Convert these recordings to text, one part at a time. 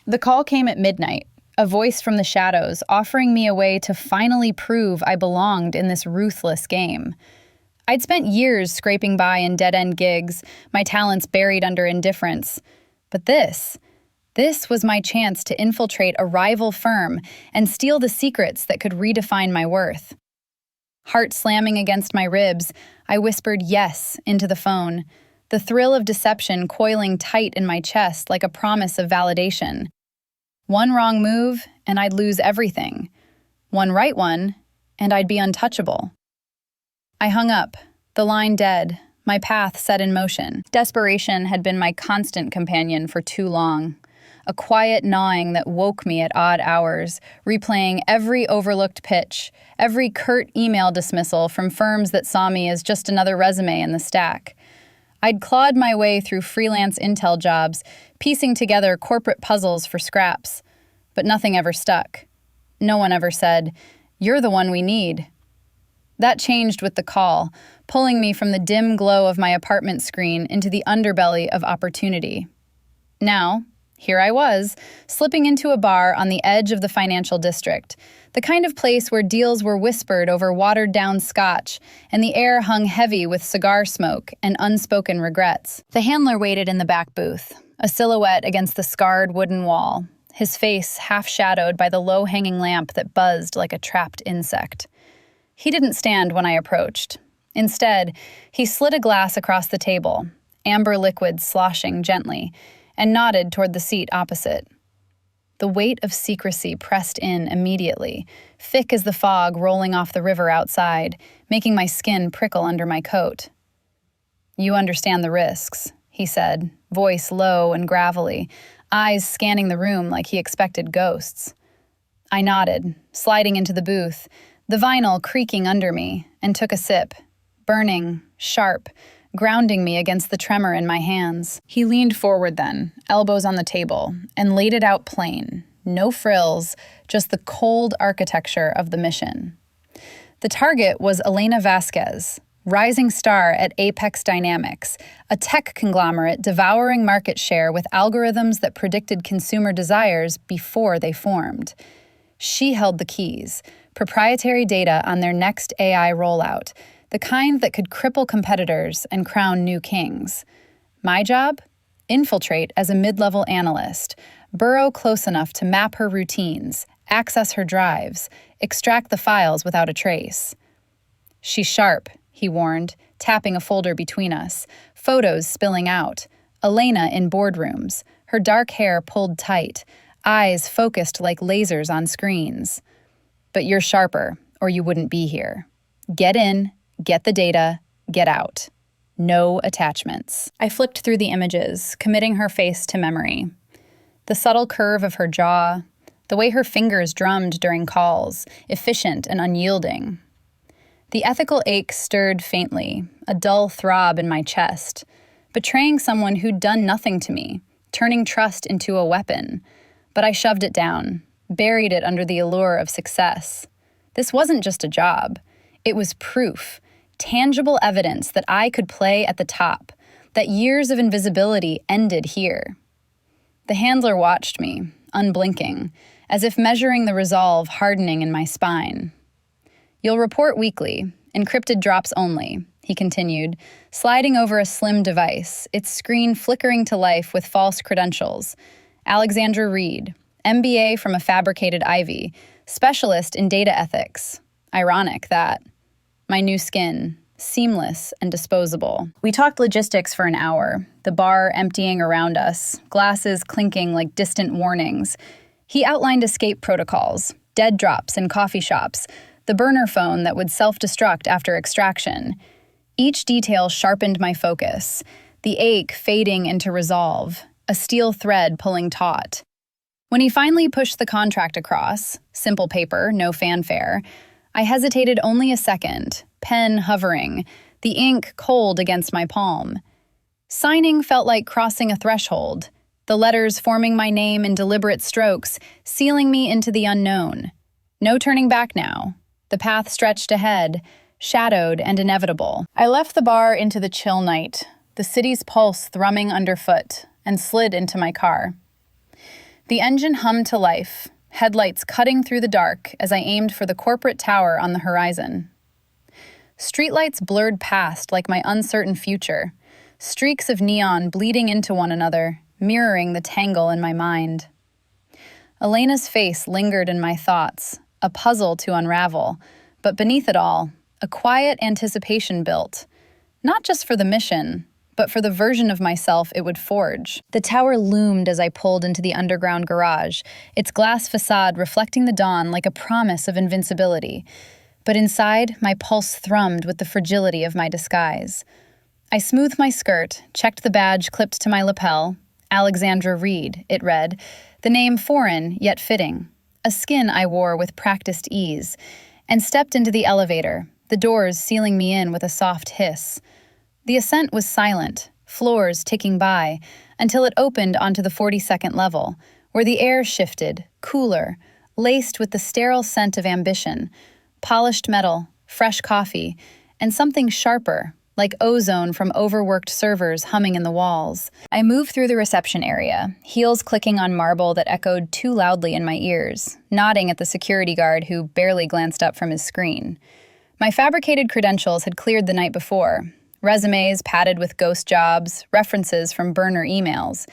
The call came at midnight, a voice from the shadows offering me a way to finally prove I belonged in this ruthless game. I'd spent years scraping by in dead-end gigs, my talents buried under indifference. But this was my chance to infiltrate a rival firm and steal the secrets that could redefine my worth. Heart slamming against my ribs, I whispered yes into the phone, the thrill of deception coiling tight in my chest like a promise of validation. One wrong move, and I'd lose everything. One right one, and I'd be untouchable. I hung up, the line dead, my path set in motion. Desperation had been my constant companion for too long. A quiet gnawing that woke me at odd hours, replaying every overlooked pitch, every curt email dismissal from firms that saw me as just another resume in the stack. I'd clawed my way through freelance intel jobs, piecing together corporate puzzles for scraps. But nothing ever stuck. No one ever said, "You're the one we need." That changed with the call, pulling me from the dim glow of my apartment screen into the underbelly of opportunity. Now, here I was, slipping into a bar on the edge of the financial district, the kind of place where deals were whispered over watered-down scotch and the air hung heavy with cigar smoke and unspoken regrets. The handler waited in the back booth, a silhouette against the scarred wooden wall, his face half-shadowed by the low-hanging lamp that buzzed like a trapped insect. He didn't stand when I approached. Instead, he slid a glass across the table, amber liquid sloshing gently, and nodded toward the seat opposite. The weight of secrecy pressed in immediately, thick as the fog rolling off the river outside, making my skin prickle under my coat. "You understand the risks," he said, voice low and gravelly, eyes scanning the room like he expected ghosts. I nodded, sliding into the booth, the vinyl creaking under me, and took a sip, burning, sharp, grounding me against the tremor in my hands. He leaned forward then, elbows on the table, and laid it out plain. No frills, just the cold architecture of the mission. The target was Elena Vasquez, rising star at Apex Dynamics, a tech conglomerate devouring market share with algorithms that predicted consumer desires before they formed. She held the keys, proprietary data on their next AI rollout, the kind that could cripple competitors and crown new kings. My job? Infiltrate as a mid-level analyst, burrow close enough to map her routines, access her drives, extract the files without a trace. "She's sharp," he warned, tapping a folder between us, photos spilling out, Elena in boardrooms, her dark hair pulled tight, eyes focused like lasers on screens. "But you're sharper, or you wouldn't be here. Get in, get the data, get out. No attachments." I flipped through the images, committing her face to memory. The subtle curve of her jaw, the way her fingers drummed during calls, efficient and unyielding. The ethical ache stirred faintly, a dull throb in my chest, betraying someone who'd done nothing to me, turning trust into a weapon. But I shoved it down, buried it under the allure of success. This wasn't just a job. It was proof, tangible evidence that I could play at the top, that years of invisibility ended here. The handler watched me, unblinking, as if measuring the resolve hardening in my spine. "You'll report weekly, encrypted drops only," he continued, sliding over a slim device, its screen flickering to life with false credentials. Alexandra Reed, MBA from a fabricated Ivy, specialist in data ethics. Ironic, that. My new skin, seamless and disposable. We talked logistics for an hour, the bar emptying around us, glasses clinking like distant warnings. He outlined escape protocols, dead drops in coffee shops, the burner phone that would self-destruct after extraction. Each detail sharpened my focus, the ache fading into resolve, a steel thread pulling taut. When he finally pushed the contract across, simple paper, no fanfare, I hesitated only a second, pen hovering, the ink cold against my palm. Signing felt like crossing a threshold, the letters forming my name in deliberate strokes, sealing me into the unknown. No turning back now. The path stretched ahead, shadowed and inevitable. I left the bar into the chill night, the city's pulse thrumming underfoot, and slid into my car. The engine hummed to life, headlights cutting through the dark as I aimed for the corporate tower on the horizon. Streetlights blurred past like my uncertain future, streaks of neon bleeding into one another, mirroring the tangle in my mind. Elena's face lingered in my thoughts, a puzzle to unravel, but beneath it all, a quiet anticipation built, not just for the mission, but for the version of myself it would forge. The tower loomed as I pulled into the underground garage, its glass facade reflecting the dawn like a promise of invincibility. But inside, my pulse thrummed with the fragility of my disguise. I smoothed my skirt, checked the badge clipped to my lapel. Alexandra Reed, it read, the name foreign yet fitting, a skin I wore with practiced ease, and stepped into the elevator, the doors sealing me in with a soft hiss. The ascent was silent, floors ticking by, until it opened onto the 42nd level, where the air shifted, cooler, laced with the sterile scent of ambition, polished metal, fresh coffee, and something sharper, like ozone from overworked servers humming in the walls. I moved through the reception area, heels clicking on marble that echoed too loudly in my ears, nodding at the security guard who barely glanced up from his screen. My fabricated credentials had cleared the night before, resumes padded with ghost jobs, references from burner emails.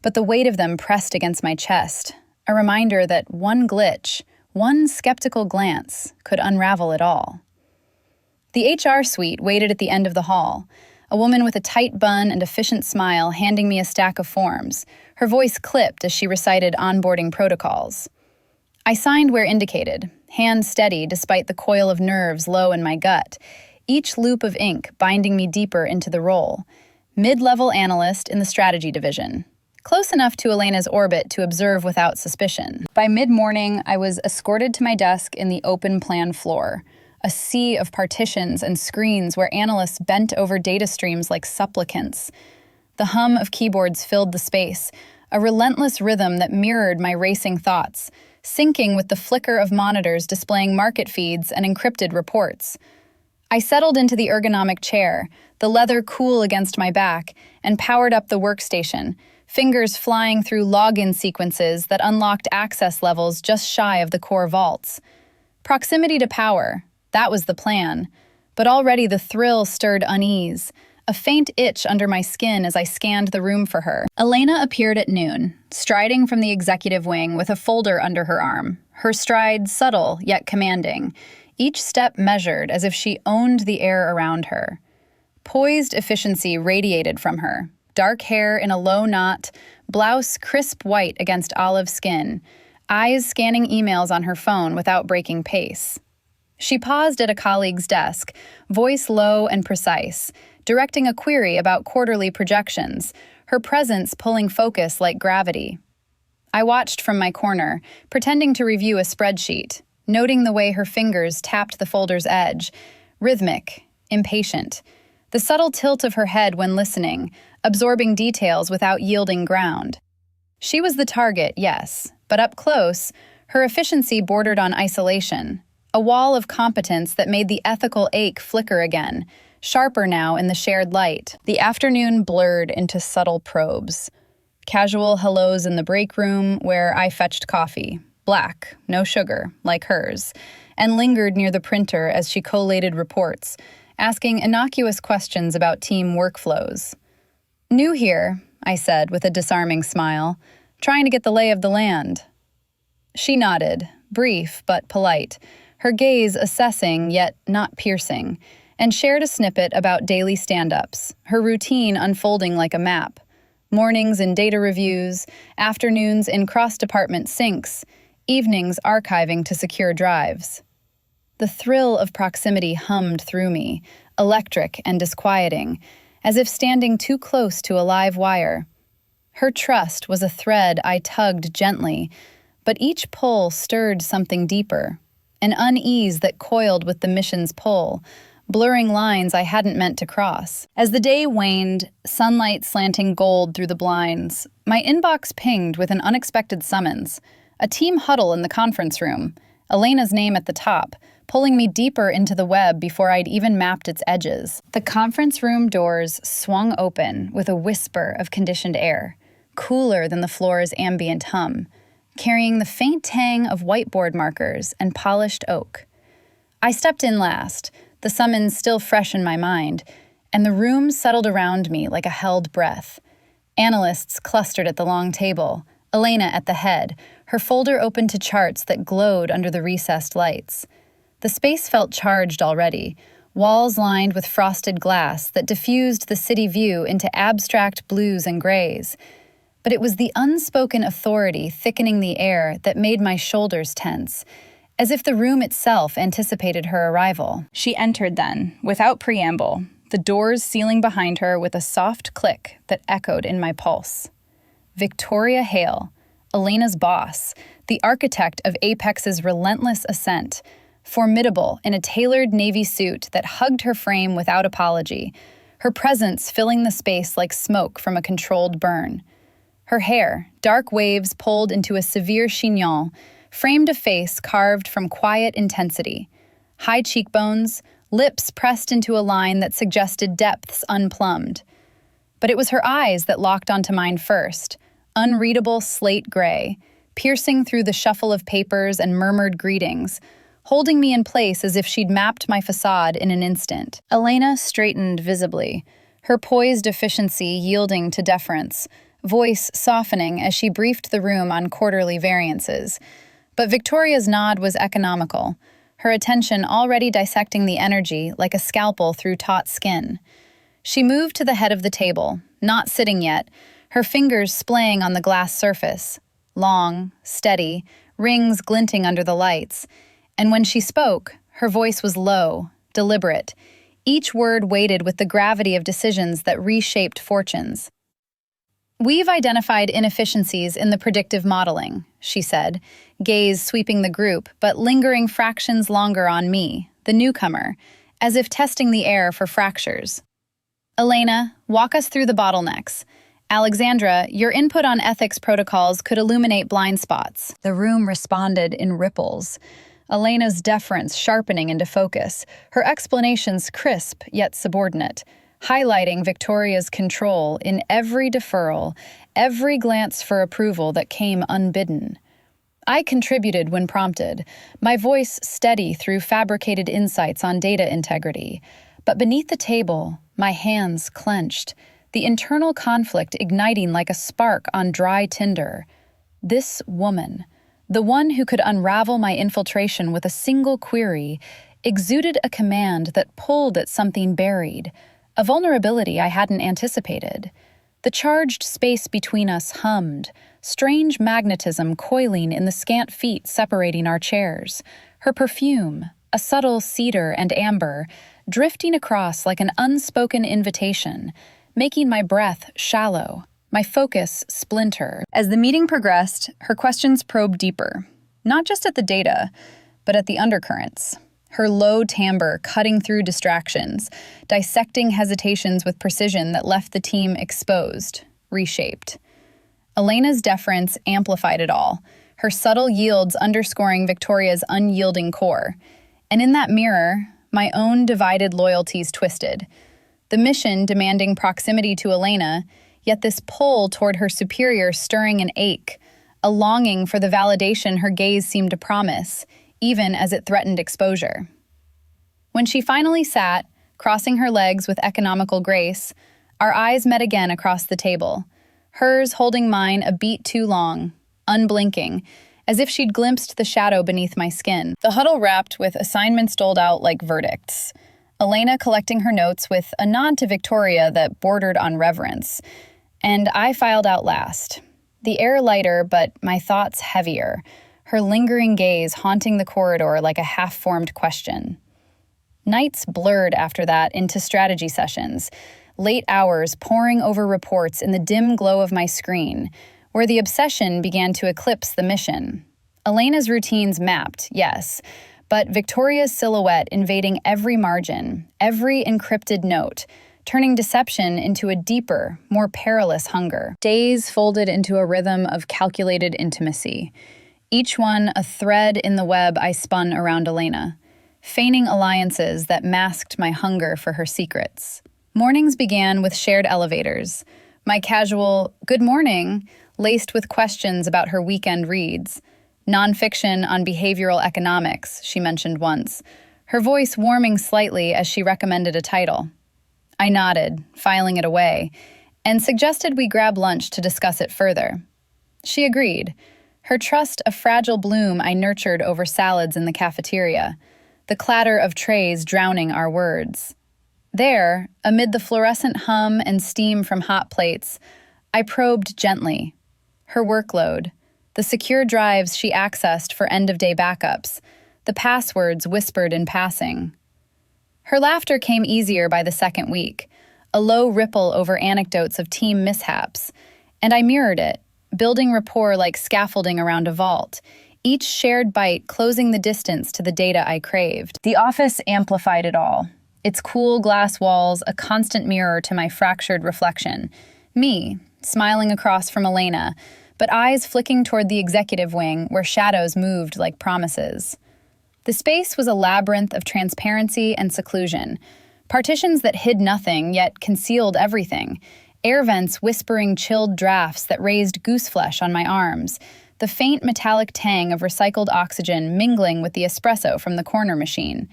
But the weight of them pressed against my chest, a reminder that one glitch, one skeptical glance, could unravel it all. The HR suite waited at the end of the hall, a woman with a tight bun and efficient smile handing me a stack of forms, her voice clipped as she recited onboarding protocols. I signed where indicated, hand steady despite the coil of nerves low in my gut, each loop of ink binding me deeper into the role. Mid-level analyst in the strategy division. Close enough to Elena's orbit to observe without suspicion. By mid-morning, I was escorted to my desk in the open plan floor, a sea of partitions and screens where analysts bent over data streams like supplicants. The hum of keyboards filled the space, a relentless rhythm that mirrored my racing thoughts, syncing with the flicker of monitors displaying market feeds and encrypted reports. I settled into the ergonomic chair, the leather cool against my back, and powered up the workstation, fingers flying through login sequences that unlocked access levels just shy of the core vaults. Proximity to power, that was the plan. But already the thrill stirred unease, a faint itch under my skin as I scanned the room for her. Elena appeared at noon, striding from the executive wing with a folder under her arm, her stride subtle yet commanding, each step measured as if she owned the air around her. Poised efficiency radiated from her, dark hair in a low knot, blouse crisp white against olive skin, eyes scanning emails on her phone without breaking pace. She paused at a colleague's desk, voice low and precise, directing a query about quarterly projections, her presence pulling focus like gravity. I watched from my corner, pretending to review a spreadsheet, noting the way her fingers tapped the folder's edge, rhythmic, impatient, the subtle tilt of her head when listening, absorbing details without yielding ground. She was the target, yes, but up close, her efficiency bordered on isolation, a wall of competence that made the ethical ache flicker again, sharper now in the shared light. The afternoon blurred into subtle probes. Casual hellos in the break room where I fetched coffee, black, no sugar, like hers, and lingered near the printer as she collated reports, asking innocuous questions about team workflows. "New here," I said with a disarming smile, "trying to get the lay of the land." She nodded, brief but polite, her gaze assessing yet not piercing, and shared a snippet about daily stand-ups, her routine unfolding like a map. Mornings in data reviews, afternoons in cross-department syncs, evenings archiving to secure drives. The thrill of proximity hummed through me, electric and disquieting, as if standing too close to a live wire. Her trust was a thread I tugged gently, but each pull stirred something deeper, an unease that coiled with the mission's pull, blurring lines I hadn't meant to cross. As the day waned, sunlight slanting gold through the blinds, my inbox pinged with an unexpected summons, a team huddle in the conference room, Elena's name at the top, pulling me deeper into the web before I'd even mapped its edges. The conference room doors swung open with a whisper of conditioned air. cooler than the floor's ambient hum, carrying the faint tang of whiteboard markers and polished oak. I stepped in last, the summons still fresh in my mind, and the room settled around me like a held breath. Analysts clustered at the long table, Elena at the head, her folder open to charts that glowed under the recessed lights. The space felt charged already, walls lined with frosted glass that diffused the city view into abstract blues and grays. But it was the unspoken authority thickening the air that made my shoulders tense, as if the room itself anticipated her arrival. She entered then, without preamble, the doors sealing behind her with a soft click that echoed in my pulse. Victoria Hale, Elena's boss, the architect of Apex's relentless ascent, formidable in a tailored navy suit that hugged her frame without apology, her presence filling the space like smoke from a controlled burn. Her hair, dark waves pulled into a severe chignon, framed a face carved from quiet intensity. High cheekbones, lips pressed into a line that suggested depths unplumbed. But it was her eyes that locked onto mine first, unreadable slate gray, piercing through the shuffle of papers and murmured greetings, holding me in place as if she'd mapped my facade in an instant. Elena straightened visibly, her poised efficiency yielding to deference, voice softening as she briefed the room on quarterly variances. But Victoria's nod was economical, her attention already dissecting the energy like a scalpel through taut skin. She moved to the head of the table, not sitting yet, her fingers splaying on the glass surface, long, steady, rings glinting under the lights. And when she spoke, her voice was low, deliberate, each word weighted with the gravity of decisions that reshaped fortunes. "We've identified inefficiencies in the predictive modeling," she said, gaze sweeping the group, but lingering fractions longer on me, the newcomer, as if testing the air for fractures. "Elena, walk us through the bottlenecks. Alexandra, your input on ethics protocols could illuminate blind spots." The room responded in ripples, Elena's deference sharpening into focus, her explanations crisp yet subordinate, highlighting Victoria's control in every deferral, every glance for approval that came unbidden. I contributed when prompted, my voice steady through fabricated insights on data integrity. But beneath the table, my hands clenched, the internal conflict igniting like a spark on dry tinder. This woman, the one who could unravel my infiltration with a single query, exuded a command that pulled at something buried, a vulnerability I hadn't anticipated. The charged space between us hummed, strange magnetism coiling in the scant feet separating our chairs. Her perfume, a subtle cedar and amber, drifting across like an unspoken invitation, making my breath shallow, my focus splinter. As the meeting progressed, her questions probed deeper, not just at the data, but at the undercurrents. Her low timbre cutting through distractions, dissecting hesitations with precision that left the team exposed, reshaped. Elena's deference amplified it all, her subtle yields underscoring Victoria's unyielding core. And in that mirror, my own divided loyalties twisted. The mission demanding proximity to Elena, yet this pull toward her superior stirring an ache, a longing for the validation her gaze seemed to promise, even as it threatened exposure. When she finally sat, crossing her legs with economical grace, our eyes met again across the table, hers holding mine a beat too long, unblinking, as if she'd glimpsed the shadow beneath my skin. The huddle wrapped with assignments doled out like verdicts, Elena collecting her notes with a nod to Victoria that bordered on reverence, and I filed out last. The air lighter, but my thoughts heavier, her lingering gaze haunting the corridor like a half-formed question. Nights blurred after that into strategy sessions, late hours poring over reports in the dim glow of my screen, where the obsession began to eclipse the mission. Elena's routines mapped, yes, but Victoria's silhouette invading every margin, every encrypted note, turning deception into a deeper, more perilous hunger. Days folded into a rhythm of calculated intimacy, each one a thread in the web I spun around Elena, feigning alliances that masked my hunger for her secrets. Mornings began with shared elevators, My casual, good morning, laced with questions about her weekend reads. Nonfiction on behavioral economics, she mentioned once, her voice warming slightly as she recommended a title. I nodded, filing it away, and suggested we grab lunch to discuss it further. She agreed, her trust a fragile bloom I nurtured over salads in the cafeteria, the clatter of trays drowning our words. There, amid the fluorescent hum and steam from hot plates, I probed gently. Her workload, the secure drives she accessed for end-of-day backups, the passwords whispered in passing. Her laughter came easier by the second week, a low ripple over anecdotes of team mishaps, and I mirrored it, building rapport like scaffolding around a vault, each shared bite closing the distance to the data I craved. The office amplified it all, its cool glass walls a constant mirror to my fractured reflection, me, smiling across from Elena, but eyes flicking toward the executive wing where shadows moved like promises. The space was a labyrinth of transparency and seclusion, partitions that hid nothing yet concealed everything, air vents whispering chilled drafts that raised gooseflesh on my arms, the faint metallic tang of recycled oxygen mingling with the espresso from the corner machine.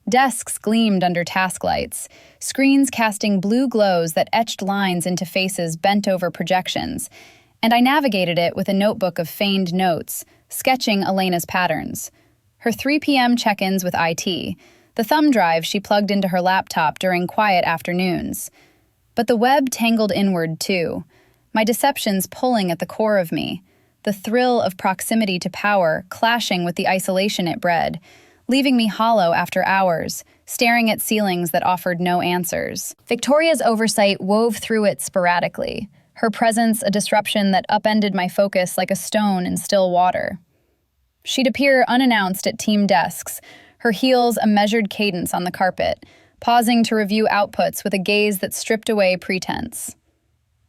Desks gleamed under task lights, screens casting blue glows that etched lines into faces bent over projections, and I navigated it with a notebook of feigned notes, sketching Elena's patterns. Her 3 p.m. check-ins with IT, the thumb drive she plugged into her laptop during quiet afternoons. But the web tangled inward, too, my deceptions pulling at the core of me, the thrill of proximity to power clashing with the isolation it bred, leaving me hollow after hours, staring at ceilings that offered no answers. Victoria's oversight wove through it sporadically, her presence a disruption that upended my focus like a stone in still water. She'd appear unannounced at team desks, her heels a measured cadence on the carpet, pausing to review outputs with a gaze that stripped away pretense.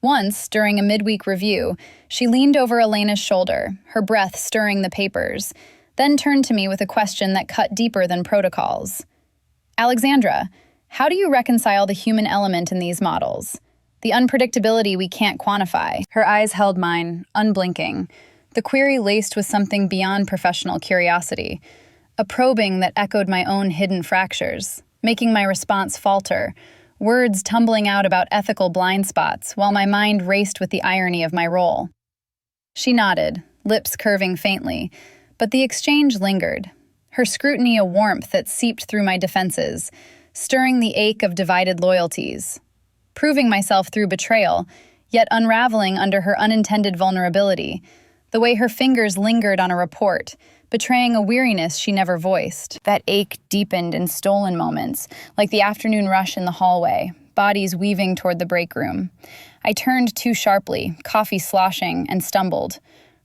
Once, during a midweek review, she leaned over Elena's shoulder, her breath stirring the papers, then turned to me with a question that cut deeper than protocols. Alexandra, how do you reconcile the human element in these models? The unpredictability we can't quantify. Her eyes held mine, unblinking, the query laced with something beyond professional curiosity, a probing that echoed my own hidden fractures, making my response falter, words tumbling out about ethical blind spots while my mind raced with the irony of my role. She nodded, lips curving faintly, but the exchange lingered, her scrutiny a warmth that seeped through my defenses, stirring the ache of divided loyalties. Proving myself through betrayal, yet unraveling under her unintended vulnerability, the way her fingers lingered on a report, betraying a weariness she never voiced. That ache deepened in stolen moments, like the afternoon rush in the hallway, bodies weaving toward the break room. I turned too sharply, coffee sloshing, and stumbled.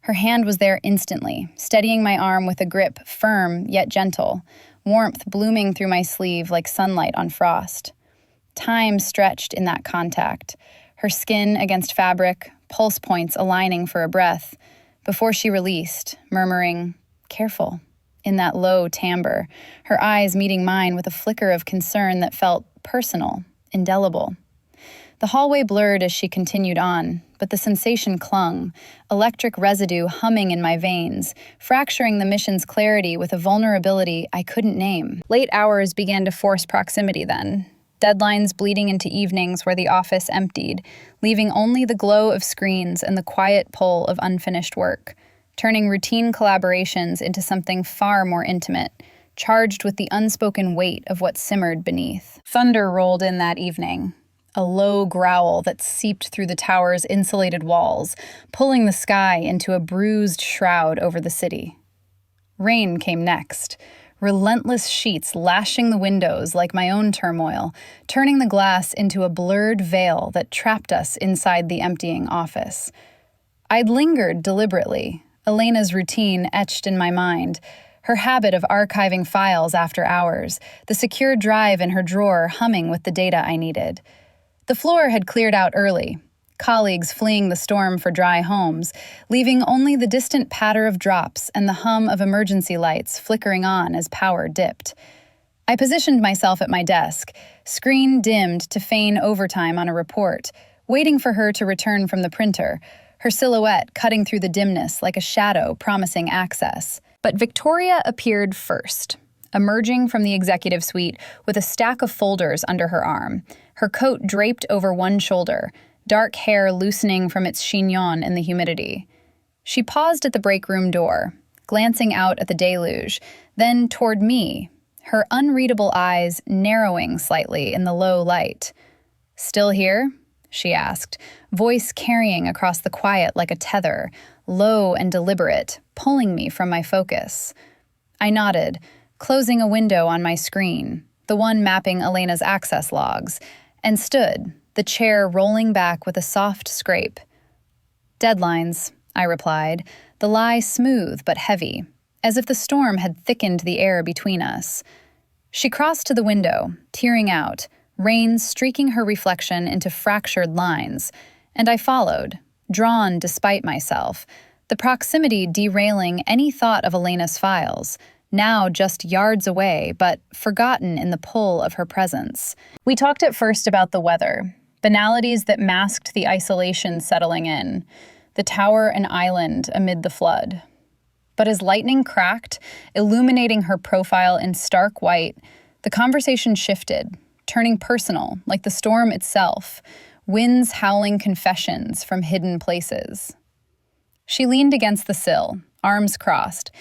Her hand was there instantly, steadying my arm with a grip firm yet gentle, warmth blooming through my sleeve like sunlight on frost. Time stretched in that contact, her skin against fabric, pulse points aligning for a breath, before she released, murmuring, "Careful," in that low timbre, her eyes meeting mine with a flicker of concern that felt personal, indelible. The hallway blurred as she continued on, but the sensation clung, electric residue humming in my veins, fracturing the mission's clarity with a vulnerability I couldn't name. Late hours began to force proximity then, deadlines bleeding into evenings where the office emptied, leaving only the glow of screens and the quiet pull of unfinished work, turning routine collaborations into something far more intimate, charged with the unspoken weight of what simmered beneath. Thunder rolled in that evening, a low growl that seeped through the tower's insulated walls, pulling the sky into a bruised shroud over the city. Rain came next, relentless sheets lashing the windows like my own turmoil, turning the glass into a blurred veil that trapped us inside the emptying office. I'd lingered deliberately, Elena's routine etched in my mind, her habit of archiving files after hours, the secure drive in her drawer humming with the data I needed. The floor had cleared out early, colleagues fleeing the storm for dry homes, leaving only the distant patter of drops and the hum of emergency lights flickering on as power dipped. I positioned myself at my desk, screen dimmed to feign overtime on a report, waiting for her to return from the printer, her silhouette cutting through the dimness like a shadow promising access. But Victoria appeared first, emerging from the executive suite with a stack of folders under her arm, her coat draped over one shoulder, dark hair loosening from its chignon in the humidity. She paused at the break room door, glancing out at the deluge, then toward me, her unreadable eyes narrowing slightly in the low light. "Still here?" she asked, voice carrying across the quiet like a tether, low and deliberate, pulling me from my focus. I nodded, closing a window on my screen, the one mapping Elena's access logs, and stood, the chair rolling back with a soft scrape. "Deadlines," I replied, the lie smooth but heavy, as if the storm had thickened the air between us. She crossed to the window, tearing out, rain streaking her reflection into fractured lines, and I followed, drawn despite myself, the proximity derailing any thought of Elena's files, now just yards away, but forgotten in the pull of her presence. We talked at first about the weather, banalities that masked the isolation settling in, the tower and island amid the flood. But as lightning cracked, illuminating her profile in stark white, the conversation shifted, turning personal, like the storm itself, winds howling confessions from hidden places. She leaned against the sill, arms crossed,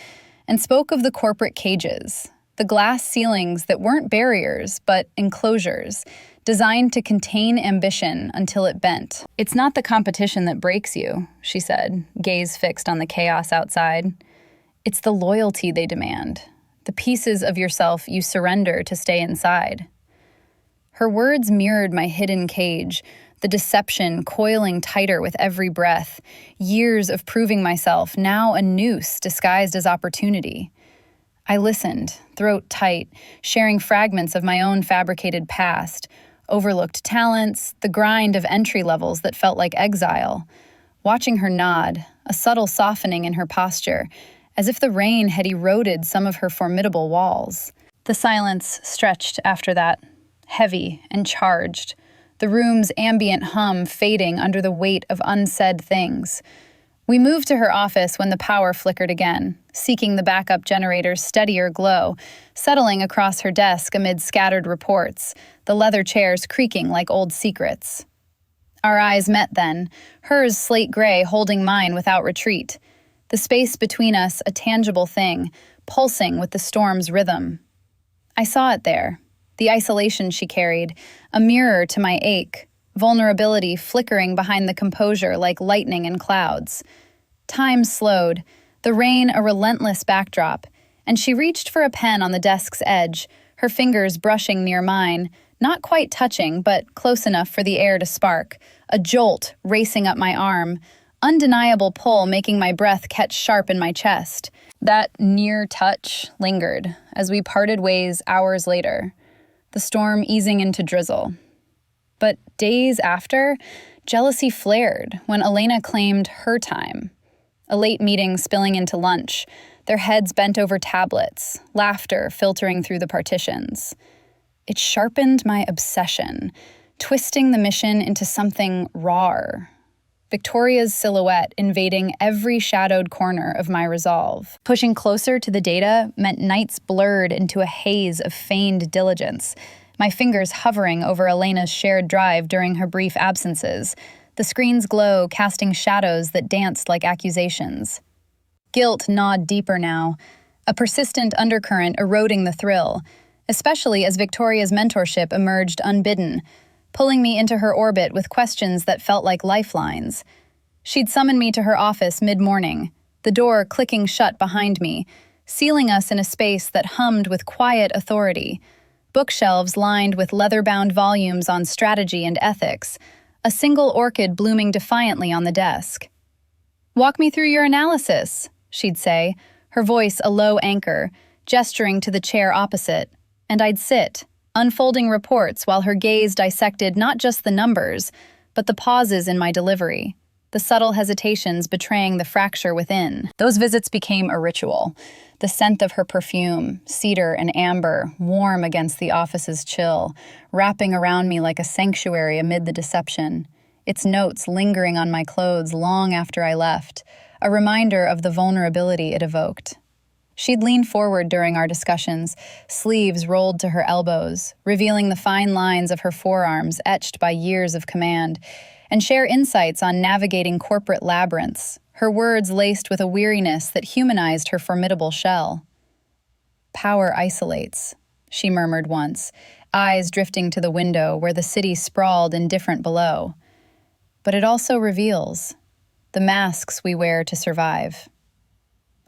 and spoke of the corporate cages, the glass ceilings that weren't barriers, but enclosures, designed to contain ambition until it bent. "It's not the competition that breaks you," she said, gaze fixed on the chaos outside. "It's the loyalty they demand, the pieces of yourself you surrender to stay inside." Her words mirrored my hidden cage, the deception coiling tighter with every breath, years of proving myself, now a noose disguised as opportunity. I listened, throat tight, sharing fragments of my own fabricated past, overlooked talents, the grind of entry levels that felt like exile. Watching her nod, a subtle softening in her posture, as if the rain had eroded some of her formidable walls. The silence stretched after that, heavy and charged, the room's ambient hum fading under the weight of unsaid things. We moved to her office when the power flickered again, seeking the backup generator's steadier glow, settling across her desk amid scattered reports, the leather chairs creaking like old secrets. Our eyes met then, hers slate gray holding mine without retreat, the space between us a tangible thing, pulsing with the storm's rhythm. I saw it there, the isolation she carried, a mirror to my ache, vulnerability flickering behind the composure like lightning in clouds. Time slowed, the rain a relentless backdrop, and she reached for a pen on the desk's edge, her fingers brushing near mine, not quite touching, but close enough for the air to spark, a jolt racing up my arm, undeniable pull making my breath catch sharp in my chest. That near touch lingered as we parted ways hours later, the storm easing into drizzle. But days after, jealousy flared when Elena claimed her time. A late meeting spilling into lunch, their heads bent over tablets, laughter filtering through the partitions. It sharpened my obsession, twisting the mission into something raw. Victoria's silhouette invading every shadowed corner of my resolve. Pushing closer to the data meant nights blurred into a haze of feigned diligence, my fingers hovering over Elena's shared drive during her brief absences, the screen's glow casting shadows that danced like accusations. Guilt gnawed deeper now, a persistent undercurrent eroding the thrill, especially as Victoria's mentorship emerged unbidden, pulling me into her orbit with questions that felt like lifelines. She'd summon me to her office mid-morning, the door clicking shut behind me, sealing us in a space that hummed with quiet authority, bookshelves lined with leather-bound volumes on strategy and ethics, a single orchid blooming defiantly on the desk. "Walk me through your analysis," she'd say, her voice a low anchor, gesturing to the chair opposite, and I'd sit, unfolding reports while her gaze dissected not just the numbers, but the pauses in my delivery, the subtle hesitations betraying the fracture within. Those visits became a ritual, the scent of her perfume, cedar and amber, warm against the office's chill, wrapping around me like a sanctuary amid the deception. its notes lingering on my clothes long after I left, a reminder of the vulnerability it evoked. She'd lean forward during our discussions, sleeves rolled to her elbows, revealing the fine lines of her forearms etched by years of command, and share insights on navigating corporate labyrinths, her words laced with a weariness that humanized her formidable shell. "Power isolates," she murmured once, eyes drifting to the window where the city sprawled indifferent below. "But it also reveals the masks we wear to survive."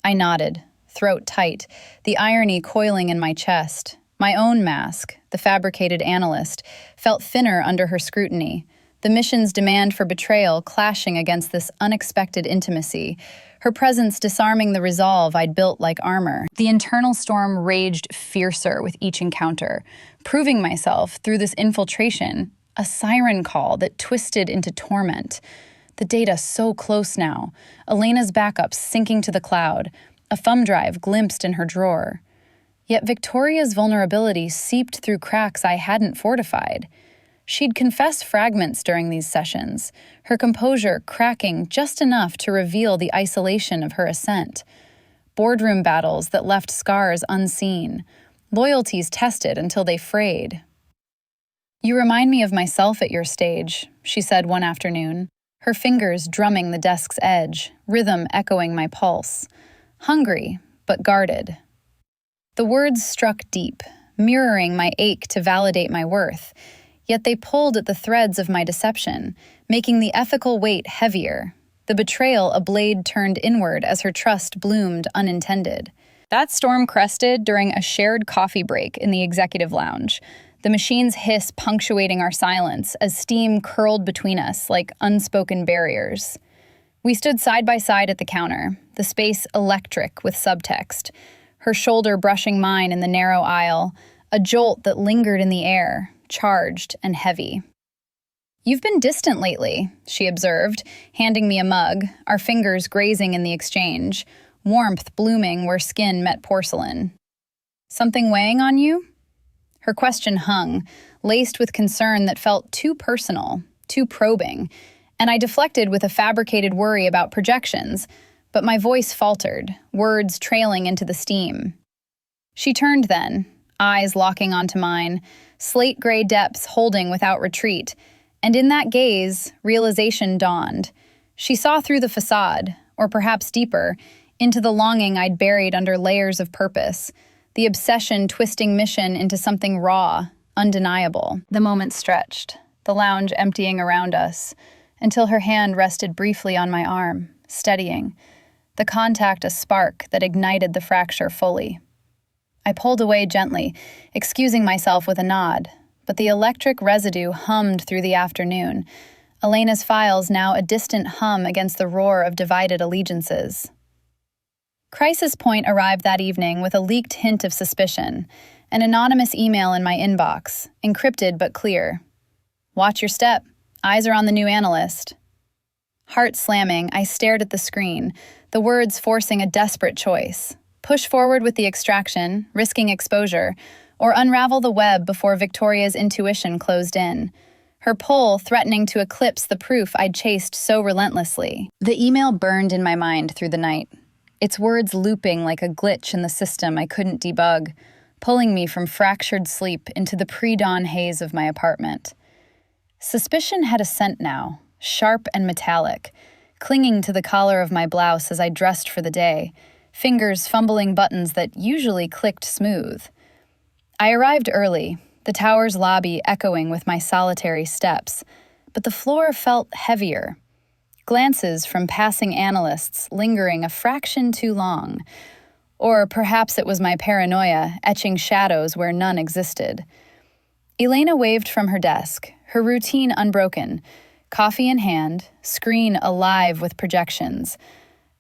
I nodded, throat tight, the irony coiling in my chest. My own mask, the fabricated analyst, felt thinner under her scrutiny, the mission's demand for betrayal clashing against this unexpected intimacy, her presence disarming the resolve I'd built like armor. The internal storm raged fiercer with each encounter, proving myself, through this infiltration, a siren call that twisted into torment. The data so close now, Elena's backup sinking to the cloud, a thumb drive glimpsed in her drawer. Yet Victoria's vulnerability seeped through cracks I hadn't fortified. She'd confess fragments during these sessions, her composure cracking just enough to reveal the isolation of her ascent. Boardroom battles that left scars unseen, loyalties tested until they frayed. "You remind me of myself at your stage," she said one afternoon, her fingers drumming the desk's edge, rhythm echoing my pulse. Hungry, but guarded. The words struck deep, mirroring my ache to validate my worth, yet they pulled at the threads of my deception, making the ethical weight heavier, the betrayal a blade turned inward as her trust bloomed unintended. That storm crested during a shared coffee break in the executive lounge, the machine's hiss punctuating our silence as steam curled between us like unspoken barriers. We stood side by side at the counter, the space electric with subtext, her shoulder brushing mine in the narrow aisle, a jolt that lingered in the air, charged and heavy. "You've been distant lately," she observed, handing me a mug, our fingers grazing in the exchange, warmth blooming where skin met porcelain. "Something weighing on you?" Her question hung, laced with concern that felt too personal, too probing, and I deflected with a fabricated worry about projections, but my voice faltered, words trailing into the steam. She turned then, eyes locking onto mine, slate-gray depths holding without retreat, and in that gaze, realization dawned. She saw through the facade, or perhaps deeper, into the longing I'd buried under layers of purpose, the obsession twisting mission into something raw, undeniable. The moment stretched, the lounge emptying around us, until her hand rested briefly on my arm, steadying, the contact a spark that ignited the fracture fully. I pulled away gently, excusing myself with a nod, but the electric residue hummed through the afternoon, Elena's files now a distant hum against the roar of divided allegiances. Crisis Point arrived that evening with a leaked hint of suspicion, an anonymous email in my inbox, encrypted but clear. "Watch your step. Eyes are on the new analyst." Heart slamming, I stared at the screen, the words forcing a desperate choice. Push forward with the extraction, risking exposure, or unravel the web before Victoria's intuition closed in, her pull threatening to eclipse the proof I'd chased so relentlessly. The email burned in my mind through the night, its words looping like a glitch in the system I couldn't debug, pulling me from fractured sleep into the pre-dawn haze of my apartment. Suspicion had a scent now, sharp and metallic, clinging to the collar of my blouse as I dressed for the day, fingers fumbling buttons that usually clicked smooth. I arrived early, the tower's lobby echoing with my solitary steps, but the floor felt heavier. Glances from passing analysts lingering a fraction too long. Or perhaps it was my paranoia etching shadows where none existed. Elena waved from her desk, her routine unbroken, coffee in hand, screen alive with projections.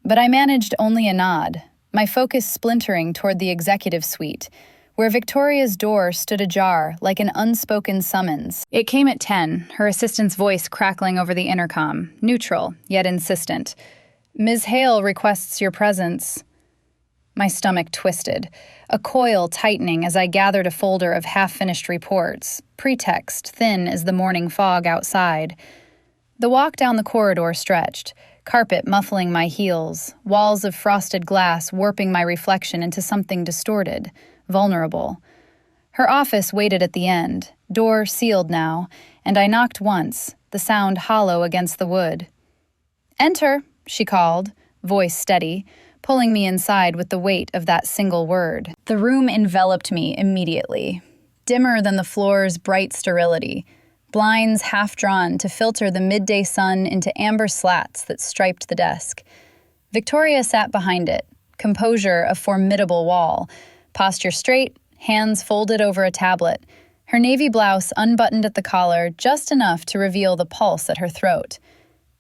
But I managed only a nod, my focus splintering toward the executive suite, where Victoria's door stood ajar like an unspoken summons. It came at 10, her assistant's voice crackling over the intercom, neutral, yet insistent. "Ms. Hale requests your presence." My stomach twisted, a coil tightening as I gathered a folder of half-finished reports, pretext thin as the morning fog outside. The walk down the corridor stretched, carpet muffling my heels, walls of frosted glass warping my reflection into something distorted, vulnerable. Her office waited at the end, door sealed now, and I knocked once, the sound hollow against the wood. "Enter," she called, voice steady, pulling me inside with the weight of that single word. The room enveloped me immediately, dimmer than the floor's bright sterility, blinds half-drawn to filter the midday sun into amber slats that striped the desk. Victoria sat behind it, composure a formidable wall, posture straight, hands folded over a tablet, her navy blouse unbuttoned at the collar just enough to reveal the pulse at her throat.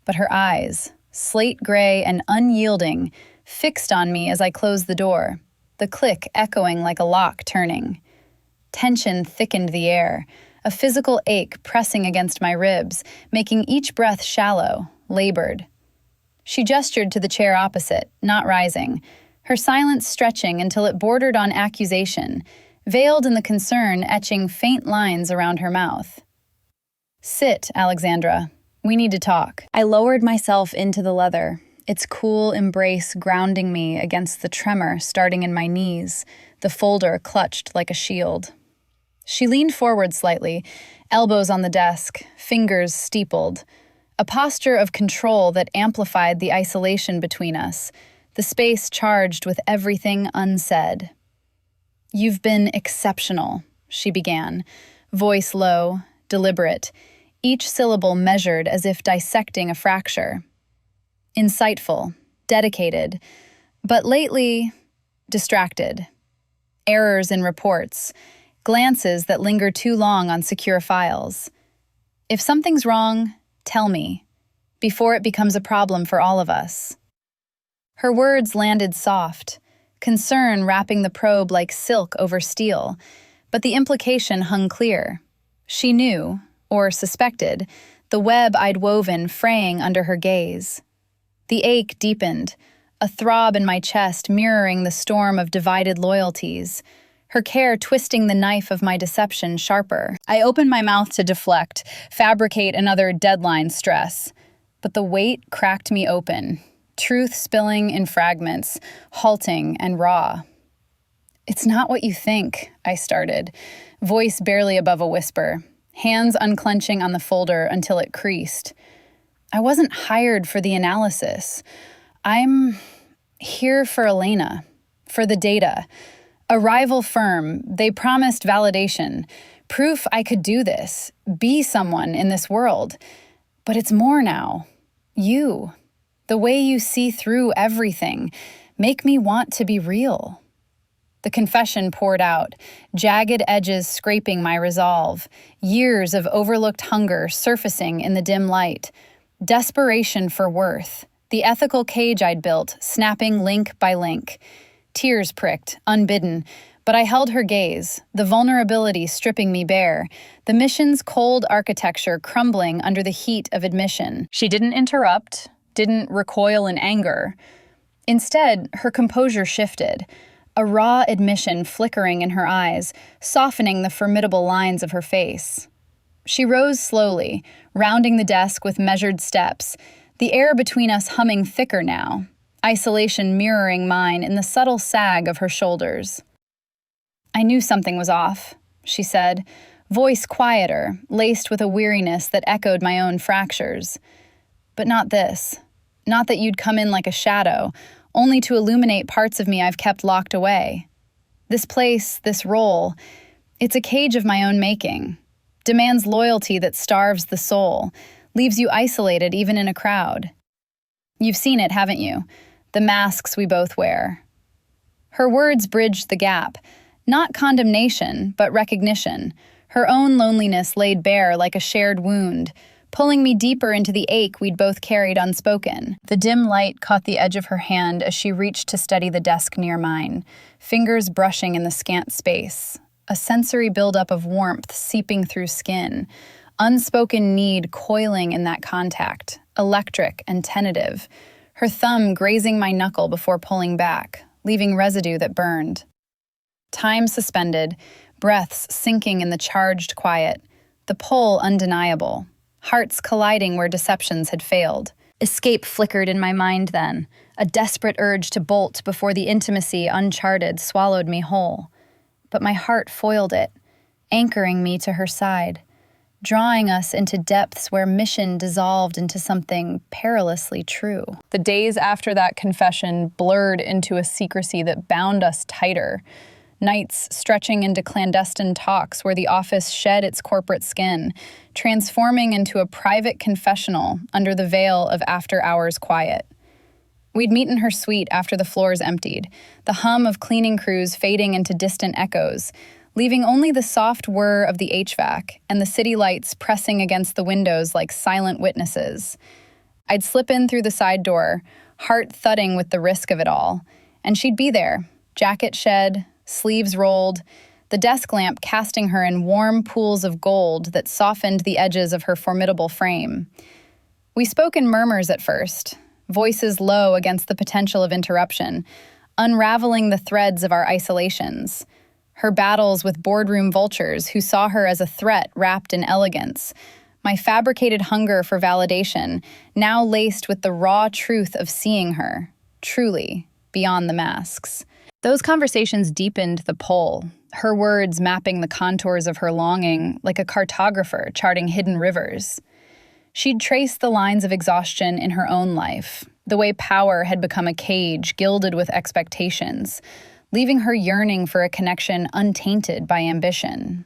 But her eyes, slate gray and unyielding, fixed on me as I closed the door, the click echoing like a lock turning. Tension thickened the air, a physical ache pressing against my ribs, making each breath shallow, labored. She gestured to the chair opposite, not rising, her silence stretching until it bordered on accusation, veiled in the concern etching faint lines around her mouth. "Sit, Alexandra. We need to talk." I lowered myself into the leather, its cool embrace grounding me against the tremor starting in my knees, the folder clutched like a shield. She leaned forward slightly, elbows on the desk, fingers steepled, a posture of control that amplified the isolation between us, the space charged with everything unsaid. "You've been exceptional," she began, voice low, deliberate, each syllable measured as if dissecting a fracture. "Insightful, dedicated, but lately distracted. Errors in reports, glances that linger too long on secure files. If something's wrong, tell me, before it becomes a problem for all of us." Her words landed soft, concern wrapping the probe like silk over steel, but the implication hung clear. She knew, or suspected, the web I'd woven fraying under her gaze. The ache deepened, a throb in my chest mirroring the storm of divided loyalties, her care twisting the knife of my deception sharper. I opened my mouth to deflect, fabricate another deadline stress, but the weight cracked me open, truth spilling in fragments, halting and raw. "It's not what you think," I started, voice barely above a whisper, hands unclenching on the folder until it creased. "I wasn't hired for the analysis. I'm here for Elena, for the data. A rival firm, they promised validation, proof I could do this, be someone in this world. But it's more now. You, the way you see through everything, make me want to be real." The confession poured out, jagged edges scraping my resolve, years of overlooked hunger surfacing in the dim light, desperation for worth, the ethical cage I'd built, snapping link by link. Tears pricked, unbidden, but I held her gaze, the vulnerability stripping me bare, the mission's cold architecture crumbling under the heat of admission. She didn't interrupt, didn't recoil in anger. Instead, her composure shifted, a raw admission flickering in her eyes, softening the formidable lines of her face. She rose slowly, rounding the desk with measured steps, the air between us humming thicker now, isolation mirroring mine in the subtle sag of her shoulders. "I knew something was off," she said, voice quieter, laced with a weariness that echoed my own fractures. "But not this. Not that you'd come in like a shadow, only to illuminate parts of me I've kept locked away. This place, this role, it's a cage of my own making. Demands loyalty that starves the soul, leaves you isolated even in a crowd. You've seen it, haven't you? The masks we both wear." Her words bridged the gap, not condemnation, but recognition, her own loneliness laid bare like a shared wound, pulling me deeper into the ache we'd both carried unspoken. The dim light caught the edge of her hand as she reached to steady the desk near mine, fingers brushing in the scant space, a sensory buildup of warmth seeping through skin, unspoken need coiling in that contact, electric and tentative, her thumb grazing my knuckle before pulling back, leaving residue that burned. Time suspended, breaths sinking in the charged quiet, the pull undeniable, hearts colliding where deceptions had failed. Escape flickered in my mind then, a desperate urge to bolt before the intimacy uncharted swallowed me whole. But my heart foiled it, anchoring me to her side, drawing us into depths where mission dissolved into something perilously true. The days after that confession blurred into a secrecy that bound us tighter, nights stretching into clandestine talks where the office shed its corporate skin, transforming into a private confessional under the veil of after-hours quiet. We'd meet in her suite after the floors emptied, the hum of cleaning crews fading into distant echoes, leaving only the soft whir of the HVAC and the city lights pressing against the windows like silent witnesses. I'd slip in through the side door, heart thudding with the risk of it all, and she'd be there, jacket shed, sleeves rolled, the desk lamp casting her in warm pools of gold that softened the edges of her formidable frame. We spoke in murmurs at first, voices low against the potential of interruption, unraveling the threads of our isolations. Her battles with boardroom vultures who saw her as a threat wrapped in elegance, my fabricated hunger for validation, now laced with the raw truth of seeing her, truly, beyond the masks. Those conversations deepened the pull, her words mapping the contours of her longing like a cartographer charting hidden rivers. She'd traced the lines of exhaustion in her own life, the way power had become a cage gilded with expectations, leaving her yearning for a connection untainted by ambition.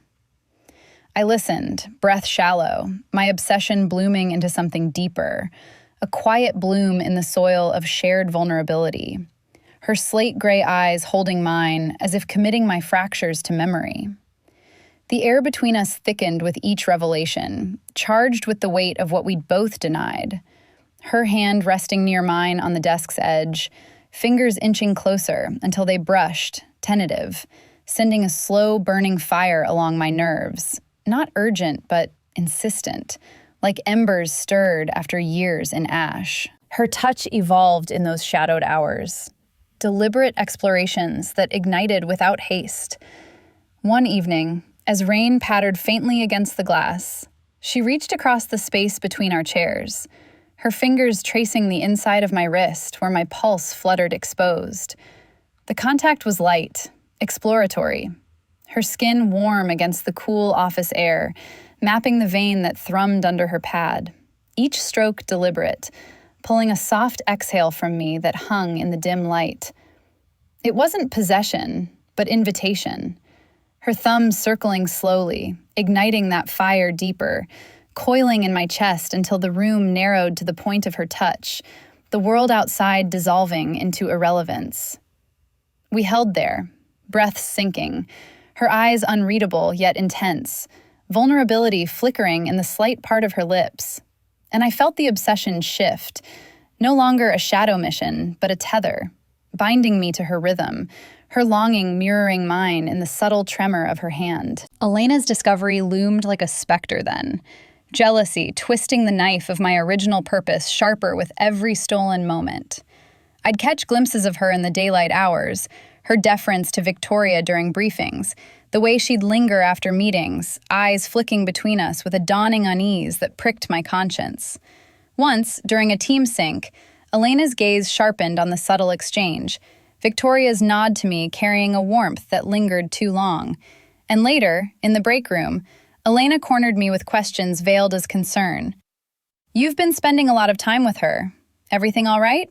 I listened, breath shallow, my obsession blooming into something deeper, a quiet bloom in the soil of shared vulnerability, her slate gray eyes holding mine as if committing my fractures to memory. The air between us thickened with each revelation, charged with the weight of what we'd both denied. Her hand resting near mine on the desk's edge, fingers inching closer until they brushed, tentative, sending a slow burning fire along my nerves, not urgent but insistent, like embers stirred after years in ash. Her touch evolved in those shadowed hours, deliberate explorations that ignited without haste. One evening, as rain pattered faintly against the glass, she reached across the space between our chairs, her fingers tracing the inside of my wrist where my pulse fluttered exposed. The contact was light, exploratory, her skin warm against the cool office air, mapping the vein that thrummed under her pad, each stroke deliberate, pulling a soft exhale from me that hung in the dim light. It wasn't possession, but invitation. Her thumbs circling slowly, igniting that fire deeper, coiling in my chest until the room narrowed to the point of her touch, the world outside dissolving into irrelevance. We held there, breaths sinking, her eyes unreadable yet intense, vulnerability flickering in the slight part of her lips. And I felt the obsession shift, no longer a shadow mission, but a tether, binding me to her rhythm, her longing mirroring mine in the subtle tremor of her hand. Elena's discovery loomed like a specter then, jealousy twisting the knife of my original purpose sharper with every stolen moment. I'd catch glimpses of her in the daylight hours, her deference to Victoria during briefings, the way she'd linger after meetings, eyes flicking between us with a dawning unease that pricked my conscience. Once, during a team sync, Elena's gaze sharpened on the subtle exchange, Victoria's nod to me carrying a warmth that lingered too long. And later, in the break room, Elena cornered me with questions veiled as concern. "You've been spending a lot of time with her. Everything all right?"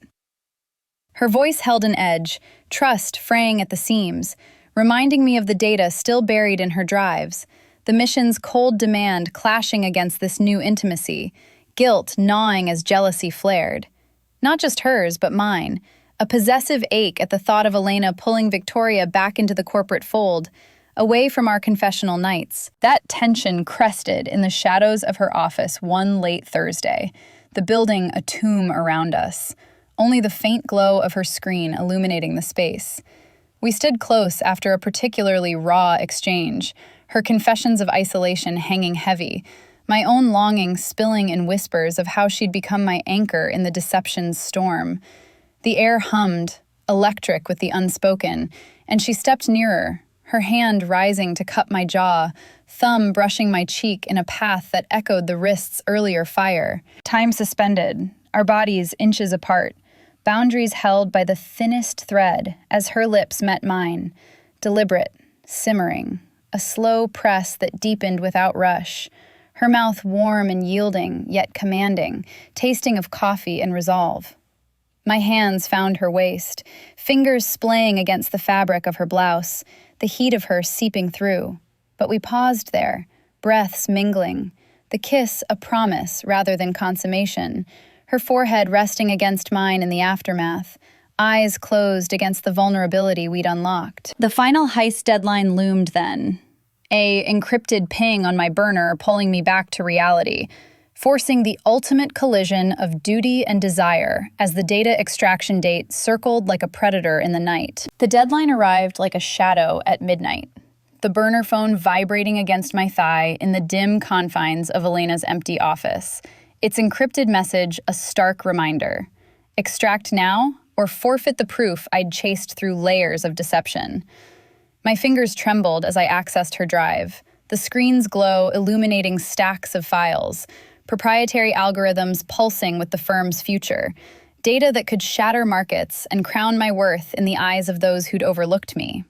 Her voice held an edge, trust fraying at the seams, reminding me of the data still buried in her drives, the mission's cold demand clashing against this new intimacy, guilt gnawing as jealousy flared. Not just hers, but mine, a possessive ache at the thought of Elena pulling Victoria back into the corporate fold, away from our confessional nights. That tension crested in the shadows of her office one late Thursday, the building a tomb around us, only the faint glow of her screen illuminating the space. We stood close after a particularly raw exchange, her confessions of isolation hanging heavy, my own longing spilling in whispers of how she'd become my anchor in the deception's storm. The air hummed, electric with the unspoken, and she stepped nearer, her hand rising to cup my jaw, thumb brushing my cheek in a path that echoed the wrist's earlier fire. Time suspended, our bodies inches apart, boundaries held by the thinnest thread as her lips met mine, deliberate, simmering, a slow press that deepened without rush, her mouth warm and yielding, yet commanding, tasting of coffee and resolve. My hands found her waist, fingers splaying against the fabric of her blouse, the heat of her seeping through. But we paused there, breaths mingling, the kiss a promise rather than consummation, her forehead resting against mine in the aftermath, eyes closed against the vulnerability we'd unlocked. The final heist deadline loomed then, a encrypted ping on my burner pulling me back to reality, forcing the ultimate collision of duty and desire as the data extraction date circled like a predator in the night. The deadline arrived like a shadow at midnight, the burner phone vibrating against my thigh in the dim confines of Elena's empty office, its encrypted message a stark reminder. Extract now or forfeit the proof I'd chased through layers of deception. My fingers trembled as I accessed her drive, the screen's glow illuminating stacks of files, proprietary algorithms pulsing with the firm's future, data that could shatter markets and crown my worth in the eyes of those who'd overlooked me.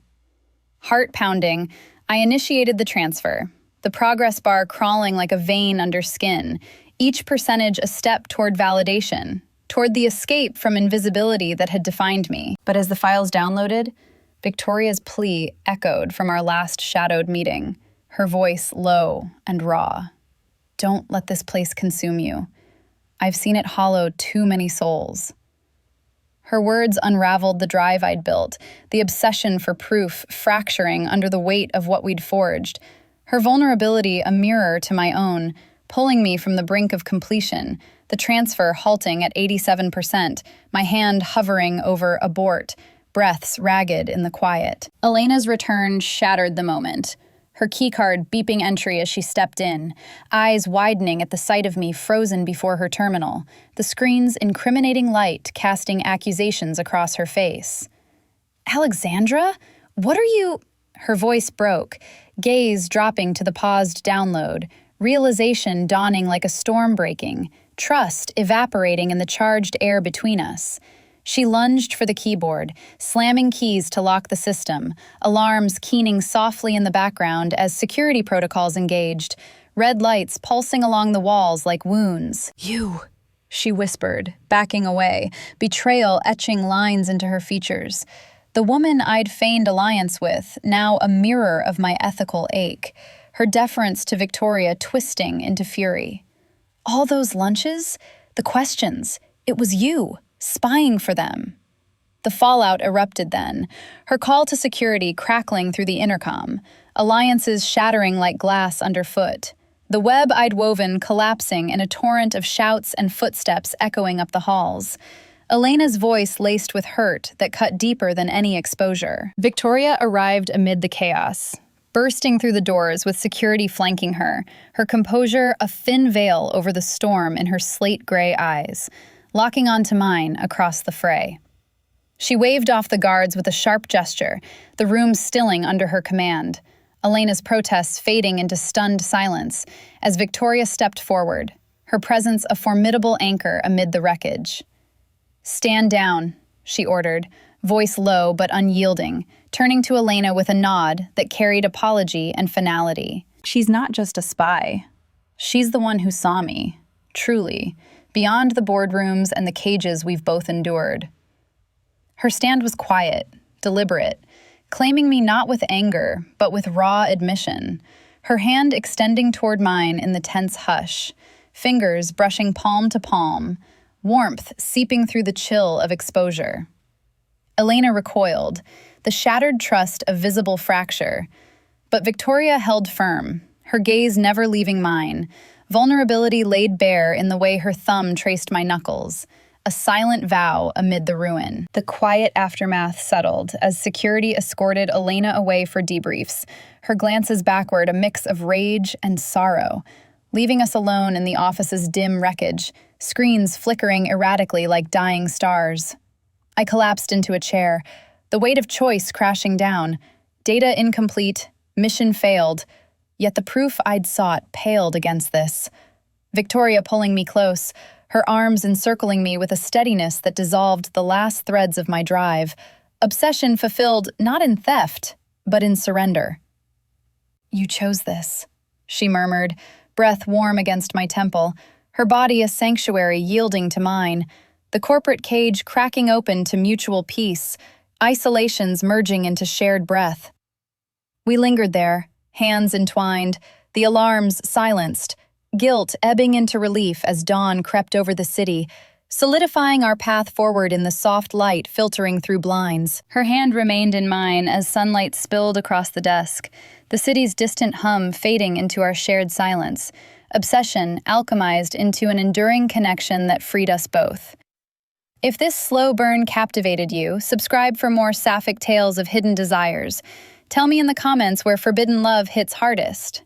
Heart pounding, I initiated the transfer, the progress bar crawling like a vein under skin, each percentage a step toward validation, toward the escape from invisibility that had defined me. But as the files downloaded, Victoria's plea echoed from our last shadowed meeting, her voice low and raw. Don't let this place consume you. I've seen it hollow too many souls. Her words unraveled the drive I'd built, the obsession for proof fracturing under the weight of what we'd forged, her vulnerability a mirror to my own, pulling me from the brink of completion, the transfer halting at 87%, my hand hovering over abort, breaths ragged in the quiet. Elena's return shattered the moment, her keycard beeping entry as she stepped in, eyes widening at the sight of me frozen before her terminal, the screen's incriminating light casting accusations across her face. "Alexandra? What are you—" Her voice broke, gaze dropping to the paused download, realization dawning like a storm breaking, trust evaporating in the charged air between us. She lunged for the keyboard, slamming keys to lock the system, alarms keening softly in the background as security protocols engaged, red lights pulsing along the walls like wounds. "You," she whispered, backing away, betrayal etching lines into her features. The woman I'd feigned alliance with, now a mirror of my ethical ache, her deference to Victoria twisting into fury. All those lunches? The questions. It was you. Spying for them. The fallout erupted then, her call to security crackling through the intercom, alliances shattering like glass underfoot, the web I'd woven collapsing in a torrent of shouts and footsteps echoing up the halls. Elena's voice laced with hurt that cut deeper than any exposure. Victoria arrived amid the chaos, bursting through the doors with security flanking her, her composure a thin veil over the storm in her slate-gray eyes, locking onto mine across the fray. She waved off the guards with a sharp gesture, the room stilling under her command, Elena's protests fading into stunned silence as Victoria stepped forward, her presence a formidable anchor amid the wreckage. "Stand down," she ordered, voice low but unyielding, turning to Elena with a nod that carried apology and finality. "She's not just a spy. She's the one who saw me, truly, beyond the boardrooms and the cages we've both endured." Her stand was quiet, deliberate, claiming me not with anger, but with raw admission, her hand extending toward mine in the tense hush, fingers brushing palm to palm, warmth seeping through the chill of exposure. Elena recoiled, the shattered trust a visible fracture, but Victoria held firm, her gaze never leaving mine, vulnerability laid bare in the way her thumb traced my knuckles, a silent vow amid the ruin. The quiet aftermath settled as security escorted Elena away for debriefs, her glances backward a mix of rage and sorrow, leaving us alone in the office's dim wreckage, screens flickering erratically like dying stars. I collapsed into a chair, the weight of choice crashing down. Data incomplete, mission failed, yet the proof I'd sought paled against this. Victoria pulling me close, her arms encircling me with a steadiness that dissolved the last threads of my drive. Obsession fulfilled not in theft, but in surrender. "You chose this," she murmured, breath warm against my temple, her body a sanctuary yielding to mine, the corporate cage cracking open to mutual peace, isolations merging into shared breath. We lingered there, hands entwined, the alarms silenced, guilt ebbing into relief as dawn crept over the city, solidifying our path forward in the soft light filtering through blinds. Her hand remained in mine as sunlight spilled across the desk, the city's distant hum fading into our shared silence, obsession alchemized into an enduring connection that freed us both. If this slow burn captivated you, subscribe for more Sapphic tales of hidden desires. Tell me in the comments where forbidden love hits hardest.